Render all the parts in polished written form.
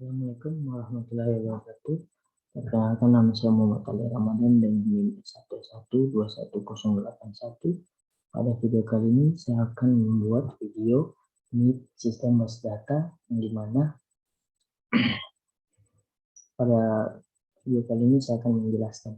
Assalamualaikum warahmatullahi wabarakatuh. Perkenalkan, nama saya Muhammad Ali Ramadan dengan NIM 11211081. Pada video kali ini saya akan membuat video NIM sistem base data, yang dimana pada video kali ini saya akan menjelaskan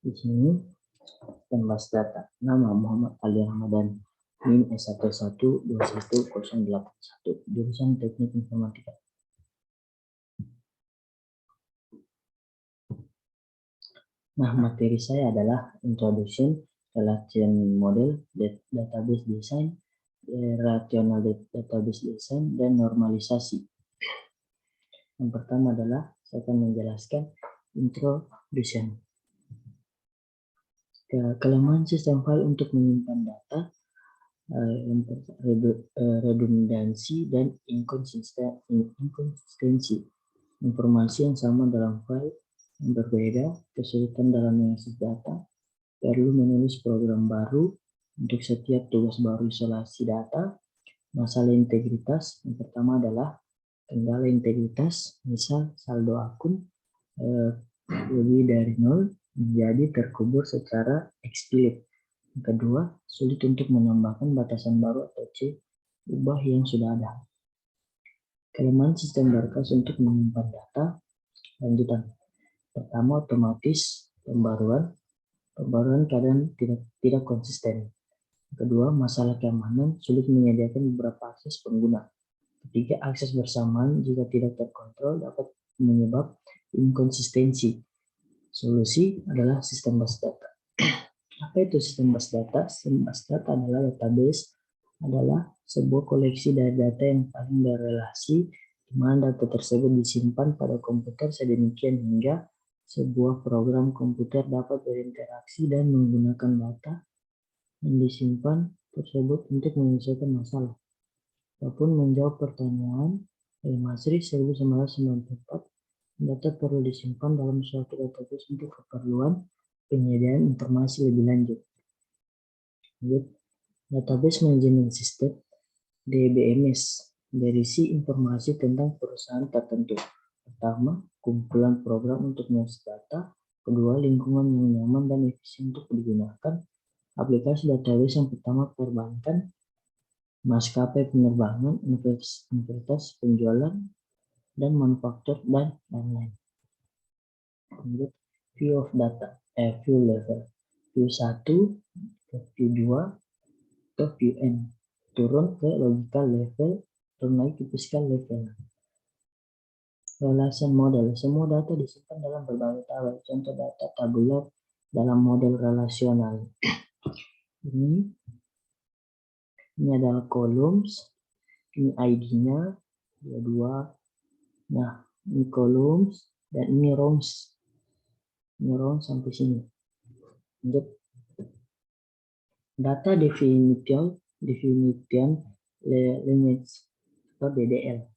di sini sistem base data. Nama Muhammad Ali Ramadan, NIM S11211081, jurusan Teknik Informatika. Nah, materi saya adalah Introduction, Relation Model, Database Design, Relational Database Design, dan Normalisasi. Yang pertama adalah saya akan menjelaskan Introduction. Kelemahan sistem file untuk menyimpan data, redundansi, dan inkonsistensi. Informasi yang sama dalam file yang berbeda, kesulitan dalam mengakses data, perlu menulis program baru untuk setiap tugas baru isolasi data, masalah integritas. Yang pertama adalah kendala integritas, misal saldo akun lebih dari 0 menjadi terkubur secara explicit. Yang kedua, sulit untuk menambahkan batasan baru atau ubah yang sudah ada. Kelemahan sistem berkas untuk menyimpan data. Lanjutan. Pertama, otomatis pembaruan kadang tidak konsisten. Kedua, masalah keamanan, sulit menyediakan beberapa akses pengguna. Ketiga, akses bersamaan jika tidak terkontrol dapat menyebab inkonsistensi. Solusi adalah sistem base data. Apa itu sistem base data? Sistem base data adalah sebuah koleksi dari data yang saling berrelasi, di mana data tersebut disimpan pada komputer sedemikian hingga sebuah program komputer dapat berinteraksi dan menggunakan data yang disimpan tersebut untuk menyelesaikan masalah. Walaupun menjawab pertanyaan Masri 1994, data perlu disimpan dalam suatu database untuk keperluan penyediaan informasi lebih lanjut. Database Management System (DBMS) berisi informasi tentang perusahaan tertentu. Pertama, kumpulan program untuk mengakses data. Kedua, lingkungan yang nyaman dan efisien untuk digunakan. Aplikasi database yang pertama, perbankan, maskapai penerbangan, universitas, penjualan, dan manufaktur, dan lain-lain. View of data, view level. View 1 ke view 2 ke view N. Turun ke logical level, turun naik ke physical level. Relation model. Semua data disimpan dalam berbagai tabel. Contoh data tabular dalam model relasional. Ini adalah columns. Ini ID-nya 22. Nah, ini columns dan ini rows. Ini rows sampai sini. Lanjut. Data definition lineage atau DDL.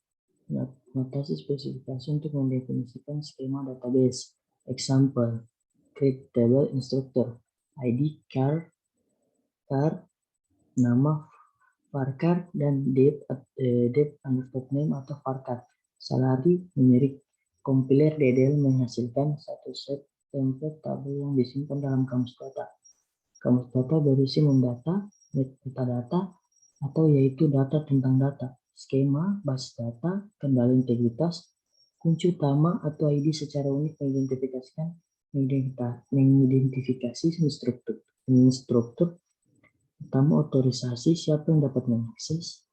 Notasi spesifikasi untuk mendefinisikan skema database. Example, create table instructor, ID, car, nama, varchar, dan date underscore name atau varchar. Salary, numerik. Compiler DDL menghasilkan satu set template tabel yang disimpan dalam kamus data. Kamus data berisi mendata, metadata, atau yaitu data tentang data, skema, base data, kendala integritas, kunci utama atau ID secara unik mengidentifikasi struktur, utama otorisasi siapa yang dapat mengakses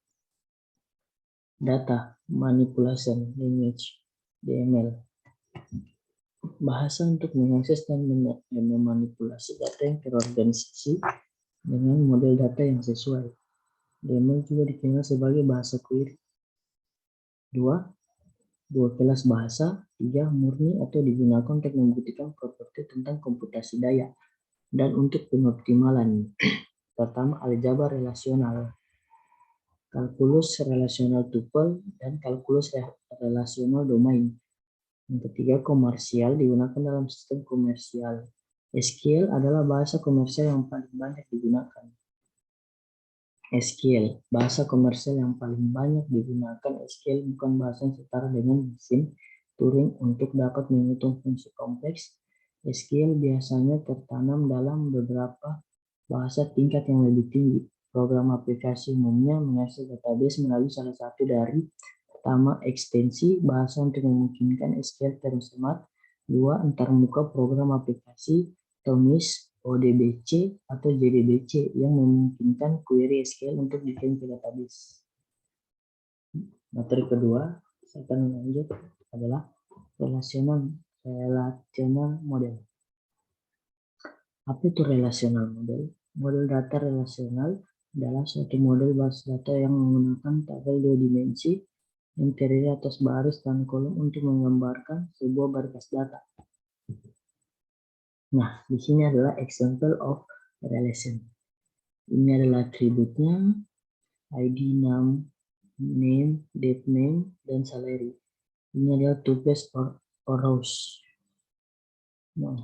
data, manipulation, lineage, DML. Bahasa untuk mengakses dan memanipulasi data yang terorganisasi dengan model data yang sesuai. DML juga dikenal sebagai bahasa query. 2 kelas bahasa. 3 murni atau digunakan untuk membuktikan properti tentang komputasi daya dan untuk pengoptimalan. Pertama, aljabar relasional. kalkulus relasional tuple, dan kalkulus relasional domain. Yang ketiga, komersial digunakan dalam sistem komersial. SQL adalah bahasa komersial yang paling banyak digunakan. SQL, bahasa komersial yang paling banyak digunakan. SQL bukan bahasa yang setara dengan mesin Turing untuk dapat menghitung fungsi kompleks. SQL biasanya tertanam dalam beberapa bahasa tingkat yang lebih tinggi. Program aplikasi umumnya mengakses database melalui salah satu dari: pertama, ekstensi bahasa untuk memungkinkan SQL tersemat; dua, antarmuka program aplikasi atau MIS, ODBC atau JDBC yang memungkinkan query SQL untuk dikirim ke database. Materi kedua, saya akan lanjut, adalah relational model. Apa itu relational model? Model data relasional adalah suatu model basis data yang menggunakan tabel dua dimensi yang terdiri atas baris dan kolom untuk menggambarkan sebuah berkas data. Nah, di sini adalah example of relation. Ini adalah atributnya, ID, name, date name, dan salary. Ini adalah tugas or rows. Nah,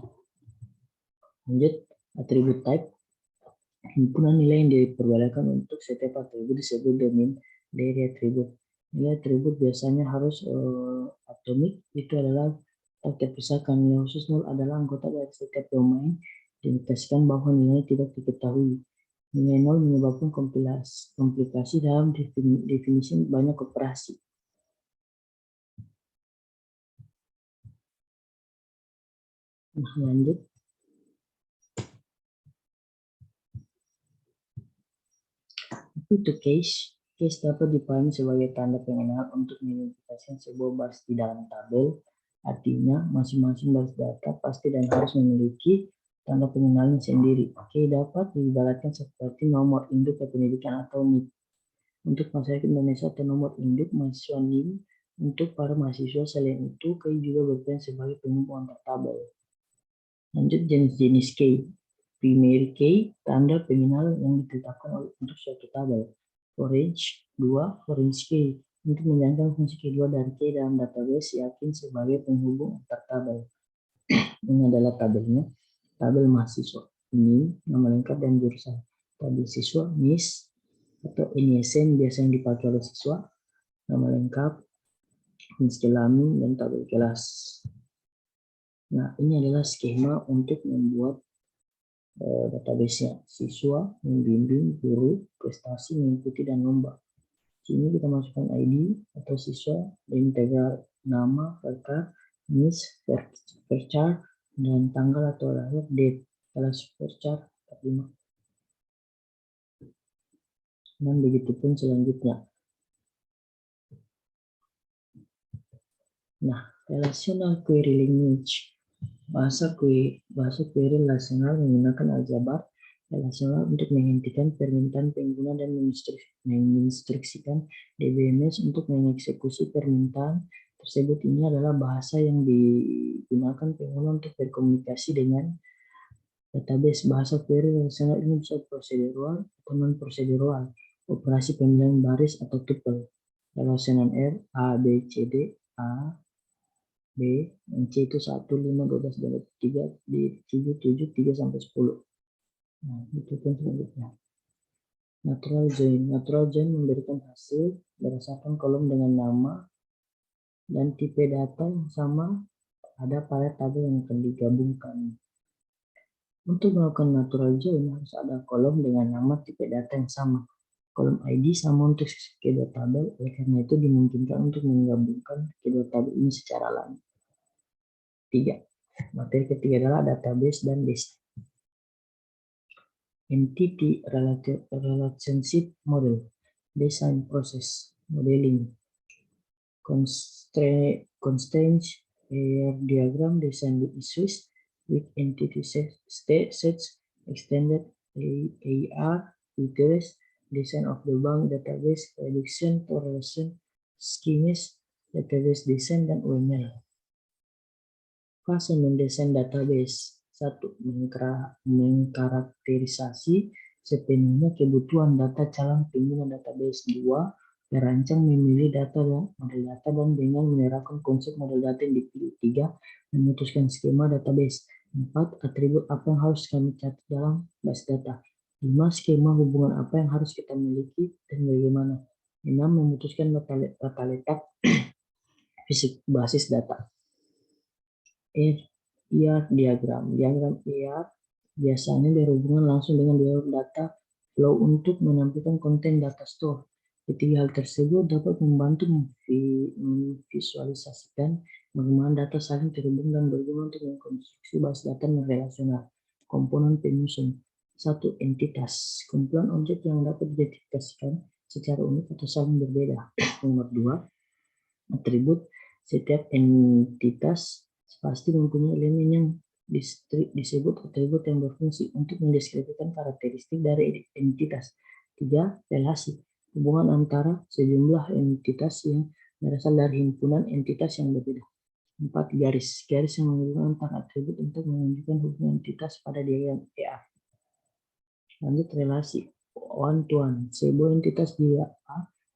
lanjut, atribut type. Himpunan nilai yang diperbolehkan untuk setiap atribut disebut domain dari atribut. Nilai atribut biasanya harus atomik, itu adalah tak terpisahkan. Nilai khusus 0 adalah anggota dari setiap domain, diindikasikan bahwa nilai tidak diketahui. Nilai 0 menyebabkan komplikasi dalam definisi banyak operasi. Nah, lanjut. Itu case. Case dapat dipahami sebagai tanda pengenal untuk mengidentifikasikan sebuah baris di dalam tabel. Artinya, masing-masing baris data pasti dan harus memiliki tanda pengenalnya sendiri. Key dapat diibaratkan seperti nomor induk kependidikan atau NIP. Untuk masyarakat Indonesia atau nomor induk mahasiswa NIM. Untuk para mahasiswa selain itu, key juga berperan sebagai penghubung antar tabel. Lanjut, jenis-jenis key. Primary key, tanda pengenal yang ditetapkan untuk suatu tabel. Orange, 2, orange key, untuk menjalankan fungsi kedua dari key dalam database, yakin sebagai penghubung antar tabel. Ini adalah tabelnya. Tabel mahasiswa, NIM, nama lengkap dan jurusan. Tabel siswa, NIS, atau NISN biasa yang dipakai oleh siswa, nama lengkap, NIS kelamin, dan tabel kelas. Nah, ini adalah skema untuk membuat database-nya. Siswa, membimbing, guru, prestasi, mengikuti, dan lomba. Sini kita masukkan ID atau siswa, integral nama, VK, NIS, VERCHAR, dan tanggal atau lahir, date, kelas VERCHAR 45. Dan begitu pun selanjutnya. Nah, relational query language. Bahasa query relasional menggunakan aljabar relasional untuk menghentikan permintaan pengguna dan menginstruksikan DBMS untuk mengeksekusi permintaan tersebut. Ini adalah bahasa yang digunakan pengguna untuk berkomunikasi dengan database. Bahasa query relasional ini bisa prosedural atau non-prosedural, operasi pemilihan baris atau tuple, relasional R, A, B, C, D, A, B, C itu 1, 5, 12, 3, D, 7, 7, 3, sampai 10. Nah, itu pun selanjutnya. Natural join. Natural join memberikan hasil berdasarkan kolom dengan nama dan tipe data yang sama ada pada tabel yang akan digabungkan. Untuk melakukan natural join harus ada kolom dengan nama tipe data yang sama. Kolom ID sama untuk kedua tabel, oleh karena itu dimungkinkan untuk menggabungkan kedua tabel ini secara alami. 3. Materi ketiga adalah database dan desain. Entity relationship model, design process, modeling, constraints, diagram, design issues with entity sets, extended AR, features, design of the bank database, prediction, correlation, schemes, database design, dan UML. Fase mendesain database. 1. Mengkarakterisasi sepenuhnya kebutuhan data calon pengguna database. 2. Merancang memilih data dan model data dan dengan menerapkan konsep model data yang dipilih. 3. Memutuskan skema database. 4. Atribut apa yang harus kami catat dalam base data. 5. Skema hubungan apa yang harus kita miliki dan bagaimana. 6. Memutuskan tata letak fisik basis data. ER diagram. Diagram ER biasanya berhubungan langsung dengan diagram data flow untuk menampilkan konten data store. Ketiga hal tersebut dapat membantu memvisualisasikan bagaimana data saling terhubung dan berguna untuk mengkonstruksi basis data non relasional. Komponen penyusun. 1. Entitas. Kumpulan objek yang dapat diidentifikasikan secara unik atau saling berbeda. Nomor 2. Atribut. Setiap entitas pasti mempunyai elemen yang disebut atribut yang berfungsi untuk mendeskripsikan karakteristik dari entitas. 3. Relasi. Hubungan antara sejumlah entitas yang berasal dari himpunan entitas yang berbeda. 4. Garis. Garis yang menghubungkan antara atribut untuk menunjukkan hubungan entitas pada diagram ER. Lanjut relasi. One to one. Sebuah entitas di A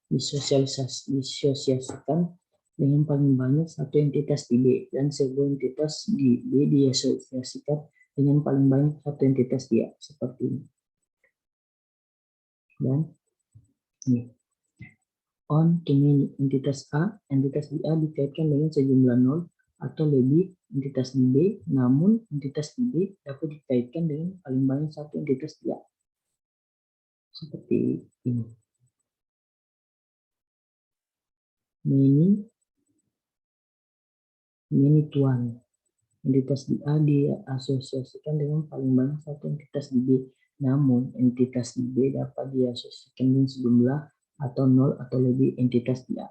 disosialisasikan dengan paling banyak satu entitas di B, dan sebuah entitas di B disosialisasikan dengan paling banyak satu entitas di A, seperti ini. Dan ini. On to many. Entitas di A dikaitkan dengan sejumlah nol atau lebih entitas di B, namun entitas di B dapat dikaitkan dengan paling banyak satu entitas di A. Seperti ini. Many to one. Entitas di A diasosiasikan dengan paling banyak satu entitas di B, namun entitas di B dapat diasosiasikan dengan sejumlah atau nol atau lebih entitas di A.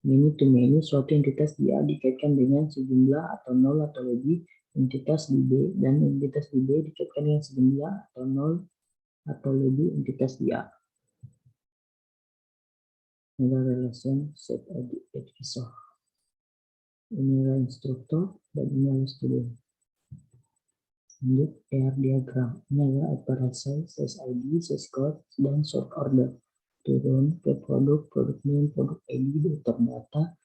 Many to many, suatu entitas di A dikaitkan dengan sejumlah atau nol atau lebih entitas di B, dan entitas di B dikaitkan dengan sejumlah atau nol atau lebih entitas di A. Ini relation set advisor. Ini adalah instruktur dan ini adalah student. Lanjut ER diagram. Ini adalah operasi SID, syscode, dan sort order. Turun ke produk name, produk ID, dokter data.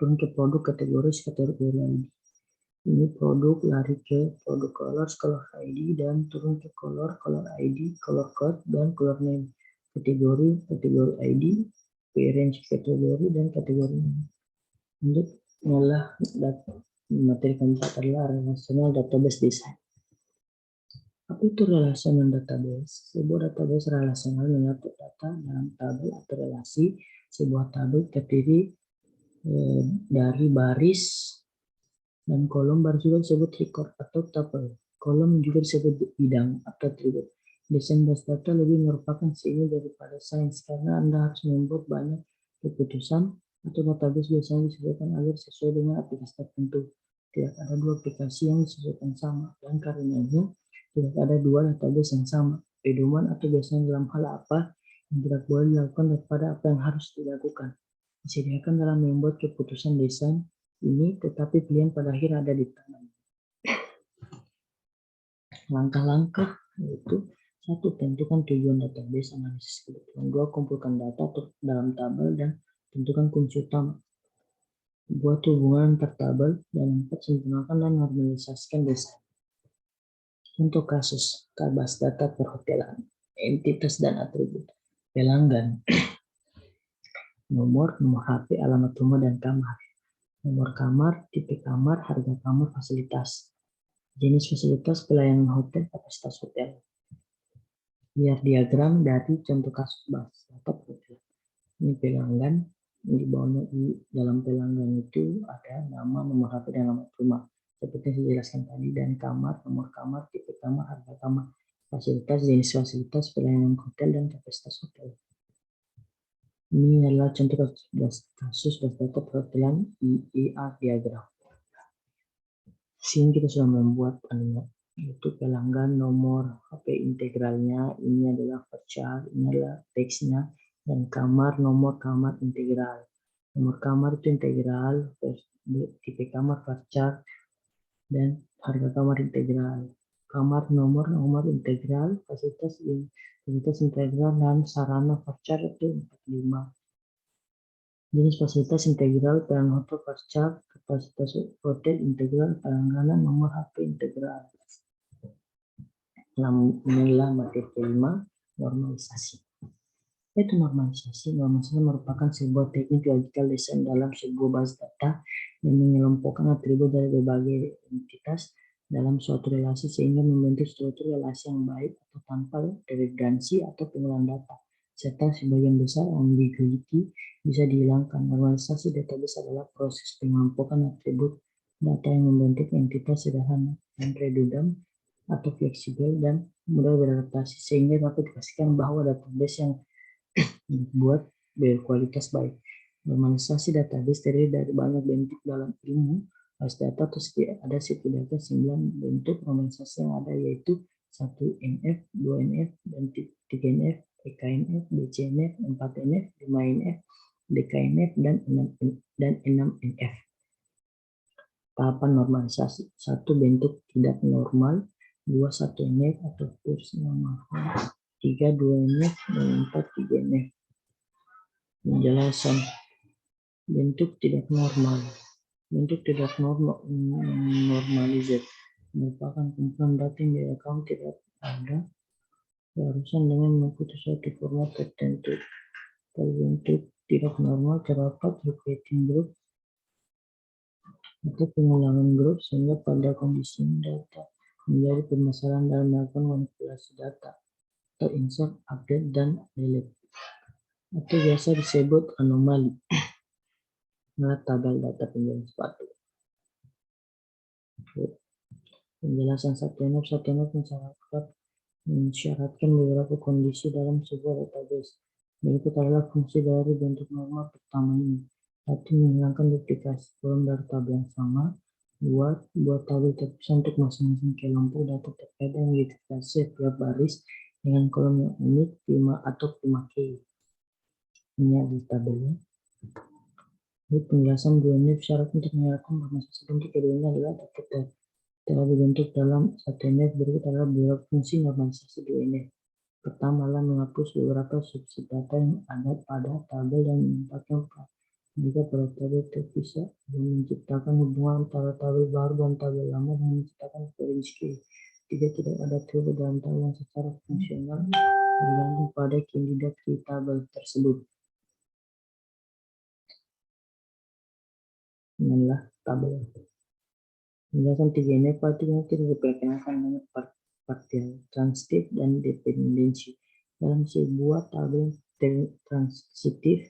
Turun ke produk kategori ID. Ini produk, lari ke produk color ID, dan turun ke color ID, color code, dan color name. Kategori ID, range kategori, dan kategori name. Lanjut adalah materi keempat adalah relational database design. Apa itu relational database? Sebuah database relasional mengatur data dalam tabel atau relasi. Sebuah tabel terdiri dari baris dan kolom. Baris juga disebut record atau tuple. Kolom juga disebut bidang atau atribut. Desain base data lebih merupakan seni daripada sains, karena Anda harus membuat banyak keputusan atau database biasanya disesuaikan agar sesuai dengan aplikasi tertentu. Tidak ada dua aplikasi yang disesuaikan sama, dan karenanya tidak ada dua database yang sama. Pedoman atau biasanya dalam hal apa yang tidak boleh dilakukan daripada apa yang harus dilakukan disediakan dalam membuat keputusan desain ini, tetapi pilihan pada akhir ada di tangan. Langkah-langkah yaitu: 1. Tentukan tujuan database analisis kebutuhan. 2. Kumpulkan data dalam tabel dan tentukan kunci utama. Buat hubungan antar tabel. Dan 4. Sempurnakan dan normalisasikan desain. Untuk kasus base data perhotelan, entitas dan atribut. Pelanggan, nomor HP, alamat rumah, dan kamar. Nomor kamar, tipe kamar, harga kamar, fasilitas. Jenis fasilitas, pelayanan hotel, kapasitas hotel. Biar diagram dari contoh kasus base data hotel. Ini pelanggan, di bawahnya di dalam pelanggan itu ada nama, nomor HP, dan alamat rumah. Seperti yang saya jelaskan tadi, dan kamar, nomor kamar, tipe kamar, harga kamar, fasilitas, jenis fasilitas, pelayanan hotel, dan kapasitas hotel. Ini adalah contoh kasus base data perhotelan ER diagram. Sini kita sudah membuat yaitu pelanggan, nomor HP integralnya, ini adalah voucher, ini adalah teksnya, dan kamar, nomor kamar integral. Nomor kamar itu integral, tipe kamar voucher, dan harga kamar integral. kamar, nomor integral, fasilitas integral, dan sarana VARCHAR itu 45. Jenis fasilitas integral, peran hotel VARCHAR, kapasitas hotel integral, pelangganan, nomor HP integral. Inilah materi kelima, normalisasi. Yaitu normalisasi. Normalisasi merupakan sebuah teknik logikal desain dalam sebuah base data yang mengelompokkan atribut dari berbagai entitas dalam suatu relasi sehingga membentuk struktur relasi yang baik atau tanpa redundansi atau pengulangan data, serta sebagian besar ambiguity bisa dihilangkan. Normalisasi database adalah proses pengelompokan atribut data yang membentuk entitas sederhana yang redundant atau fleksibel dan mudah beradaptasi sehingga dapat dipastikan bahwa database yang dibuat berkualitas baik. Normalisasi database terdiri dari banyak bentuk dalam ilmu base data, terus ada setidaknya 9 bentuk normalisasi yang ada, yaitu 1NF, 2NF, dan 3NF, EKNF, BCNF, 4NF, 5NF, DKNF, dan 6NF. Tahapan normalisasi: 1. Bentuk tidak normal, 2. 1NF atau kurs normal, 3. 2NF, dan 4. 3NF. Penjelasan bentuk tidak normal. Bentuk tidak normalized merupakan kumpulan data yang direkam tidak ada berurusan dengan mengikuti suatu format tertentu. Pada bentuk tidak normal terdapat repeating group atau pengulangan grup, sehingga pada kondisi data menjadi permasalahan dalam melakukan manipulasi data atau insert, update, dan delete, atau biasa disebut anomali. Nah, tabel data penjualan sepatu. Penjelasan 1NF mensyaratkan beberapa kondisi dalam sebuah database. Berikut adalah fungsi dari bentuk normal pertama ini. 1. Menghilangkan duplikasi kolom dari tabel yang sama. 2. Buat tabel terpisah untuk masing-masing kelompok data terkait yang diduplikasi setiap baris dengan kolom yang unik, 5 atau 5 key. Ini di tabelnya. Penjelasan 2NF syarat untuk menyerahkan normalisasi bentuk keduanya adalah dapat telah dibentuk dalam 1NF. Berikut adalah beberapa fungsi normalisasi 2NF. Pertama adalah menghapus beberapa subset data yang ada pada tabel dan menempatkan jika pada tabel terpisah, dan menciptakan hubungan antara tabel baru dan tabel lama dengan menciptakan foreign key. 3. Tidak ada atribut dalam tabel yang secara fungsional bergantung pada kandidat di tabel tersebut. Inilah tabel. Penjelasan 3NF artinya tidak diperkenalkan dengan partial, transitif, dan dependensi. Dalam sebuah tabel transitif,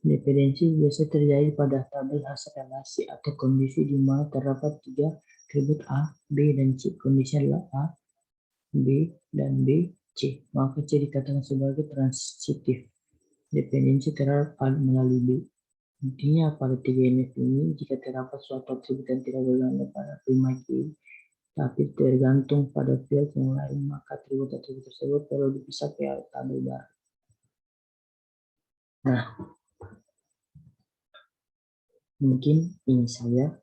dependensi biasa terjadi pada tabel hasil relasi atau kondisi di mana terdapat 3 atribut A, B, dan C. Kondisi adalah A, B, dan B, C. Maka C dikatakan sebagai transitif. Dependensi terhadap A melalui B. Intinya pada 3NF ini, jika terdapat suatu atribut yang tidak bergantung pada prima key, tapi tergantung pada field yang lain, maka atribut-atribut tersebut perlu dipisah ke tabel baru. Nah, mungkin ini saja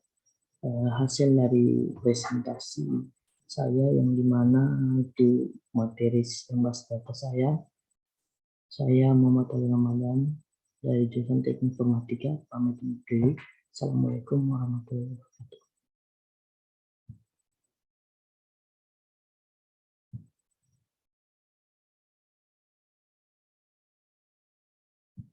hasil dari presentasi saya, yang dimana itu materi sistem base data saya. Saya Muhammad Ali Ramadan dari jurusan Teknik Informatika, pamit undur diri. Assalamualaikum warahmatullahi wabarakatuh.